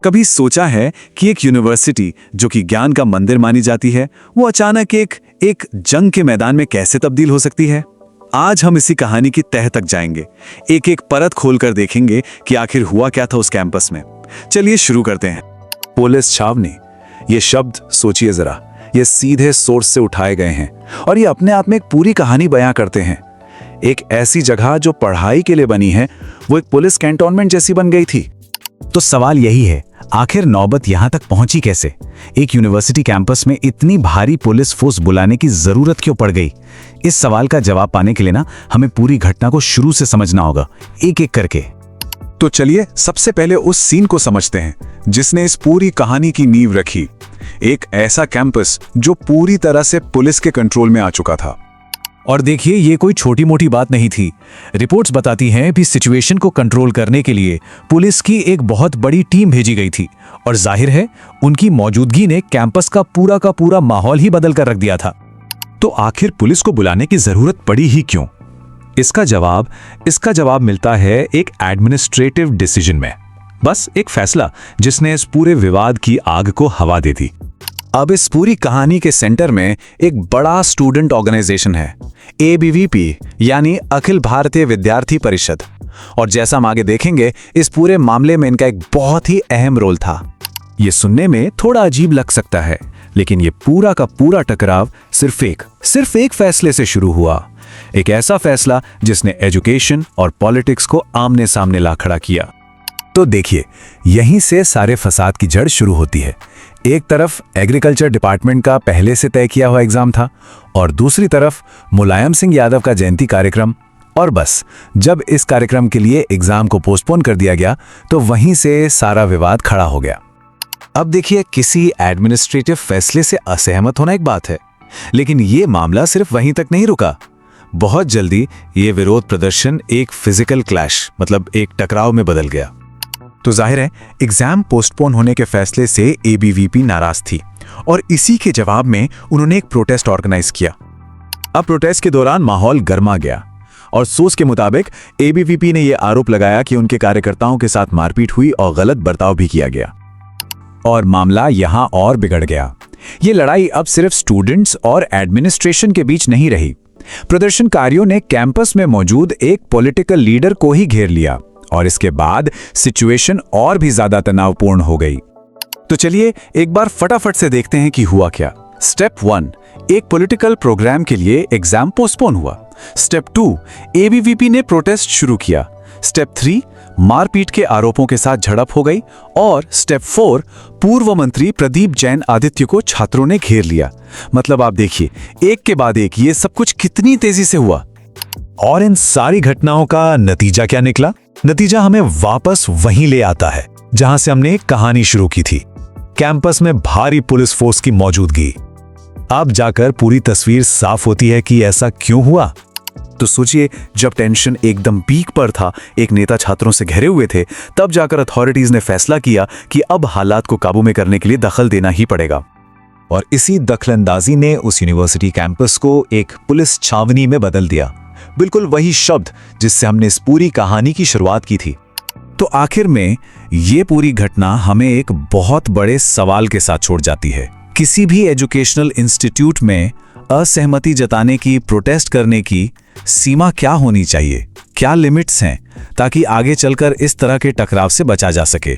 कभी सोचा है कि एक यूनिवर्सिटी जो कि ज्ञान का मंदिर मानी जाती है, वो अचानक एक जंग के मैदान में कैसे तब्दील हो सकती है? आज हम इसी कहानी की तह तक जाएंगे, एक एक परत खोलकर देखेंगे कि आखिर हुआ क्या था उस कैंपस में। चलिए शुरू करते हैं। पुलिस छावनी, ये शब्द सोचिए जरा, ये सीधे सोर्स से उठाए गए हैं और ये अपने आप में एक पूरी कहानी बयां करते हैं। एक ऐसी जगह जो पढ़ाई के लिए बनी है, वो एक पुलिस कैंटोनमेंट जैसी बन गई थी। तो सवाल यही है, आखिर नौबत यहां तक पहुंची कैसे? एक यूनिवर्सिटी कैंपस में इतनी भारी पुलिस फोर्स बुलाने की जरूरत क्यों पड़ गई? इस सवाल का जवाब पाने के लिए ना हमें पूरी घटना को शुरू से समझना होगा, एक एक करके। तो चलिए सबसे पहले उस सीन को समझते हैं जिसने इस पूरी कहानी की नींव रखी। एक ऐसा कैंपस जो पूरी तरह से पुलिस के कंट्रोल में आ चुका था। और देखिए, ये कोई छोटी मोटी बात नहीं थी। रिपोर्ट्स बताती हैं कि सिचुएशन को कंट्रोल करने के लिए पुलिस की एक बहुत बड़ी टीम भेजी गई थी और जाहिर है उनकी मौजूदगी ने कैंपस का पूरा माहौल ही बदल कर रख दिया था। तो आखिर पुलिस को बुलाने की जरूरत पड़ी ही क्यों? इसका जवाब मिलता है एक एडमिनिस्ट्रेटिव डिसीजन में। बस एक फैसला जिसने इस पूरे विवाद की आग को हवा दे दी। अब इस पूरी कहानी के सेंटर में एक बड़ा स्टूडेंट ऑर्गेनाइजेशन है, ABVP, यानी अखिल भारतीय विद्यार्थी परिषद। और जैसा हम आगे देखेंगे, इस पूरे मामले में इनका एक बहुत ही अहम रोल था। ये सुनने में थोड़ा अजीब लग सकता है, लेकिन ये पूरा का पूरा टकराव सिर्फ एक फैसले से शुरू हुआ। एक ऐसा फैसला जिसने एजुकेशन और पॉलिटिक्स को आमने सामने ला खड़ा किया। तो देखिए, यहीं से सारे फसाद की जड़ शुरू होती है। एक तरफ एग्रीकल्चर डिपार्टमेंट का पहले से तय किया हुआ एग्जाम था और दूसरी तरफ मुलायम सिंह यादव का जयंती कार्यक्रम। और बस जब इस कार्यक्रम के लिए एग्जाम को पोस्टपोन कर दिया गया तो वहीं से सारा विवाद खड़ा हो गया। अब देखिए, किसी एडमिनिस्ट्रेटिव फैसले से असहमत होना एक बात है, लेकिन ये मामला सिर्फ वहीं तक नहीं रुका। बहुत जल्दी ये विरोध प्रदर्शन एक फिजिकल क्लैश, मतलब एक टकराव में बदल गया। तो जाहिर है, एग्जाम पोस्टपोन होने के फैसले से ABVP नाराज थी और इसी के जवाब में उन्होंने एक प्रोटेस्ट ऑर्गेनाइज किया। अब प्रोटेस्ट के दौरान माहौल गर्मा गया और सोर्स के मुताबिक ABVP ने यह आरोप लगाया कि उनके कार्यकर्ताओं के साथ मारपीट हुई और गलत बर्ताव भी किया गया। और मामला यहां और बिगड़ गया। ये लड़ाई अब सिर्फ स्टूडेंट्स और एडमिनिस्ट्रेशन के बीच नहीं रही। प्रदर्शनकारियों ने कैंपस में मौजूद एक पॉलिटिकल लीडर को ही घेर लिया और इसके बाद सिचुएशन और भी ज्यादा तनावपूर्ण हो गई। तो चलिए एक बार फटाफट से देखते हैं कि हुआ क्या। स्टेप 1, एक पॉलिटिकल प्रोग्राम के लिए एग्जाम पोस्टपोन हुआ। स्टेप 2, ABVP ने प्रोटेस्ट शुरू किया। स्टेप 3, मारपीट के आरोपों के साथ झड़प हो गई। और स्टेप 4, पूर्व मंत्री प्रदीप जैन आदित्य को छात्रों ने घेर लिया। मतलब आप देखिए, एक के बाद एक ये सब कुछ कितनी तेजी से हुआ। और इन सारी घटनाओं का नतीजा क्या निकला? नतीजा हमें वापस वहीं ले आता है जहां से हमने कहानी शुरू की थी, कैंपस में भारी पुलिस फोर्स की मौजूदगी। अब जाकर पूरी तस्वीर साफ होती है कि ऐसा क्यों हुआ। तो सोचिए, जब टेंशन एकदम पीक पर था, एक नेता छात्रों से घिरे हुए थे, तब जाकर अथॉरिटीज ने फैसला किया कि अब हालात को काबू में करने के लिए दखल देना ही पड़ेगा। और इसी दखलंदाजी ने उस यूनिवर्सिटी कैंपस को एक पुलिस छावनी में बदल दिया। बिल्कुल वही शब्द जिससे हमने इस पूरी कहानी की शुरुआत की थी। तो आखिर में ये पूरी घटना हमें एक बहुत बड़े सवाल के साथ छोड़ जाती है। किसी भी एजुकेशनल इंस्टीट्यूट में असहमति जताने की, प्रोटेस्ट करने की सीमा क्या होनी चाहिए? क्या लिमिट्स हैं ताकि आगे चलकर इस तरह के टकराव से बचा जा सके?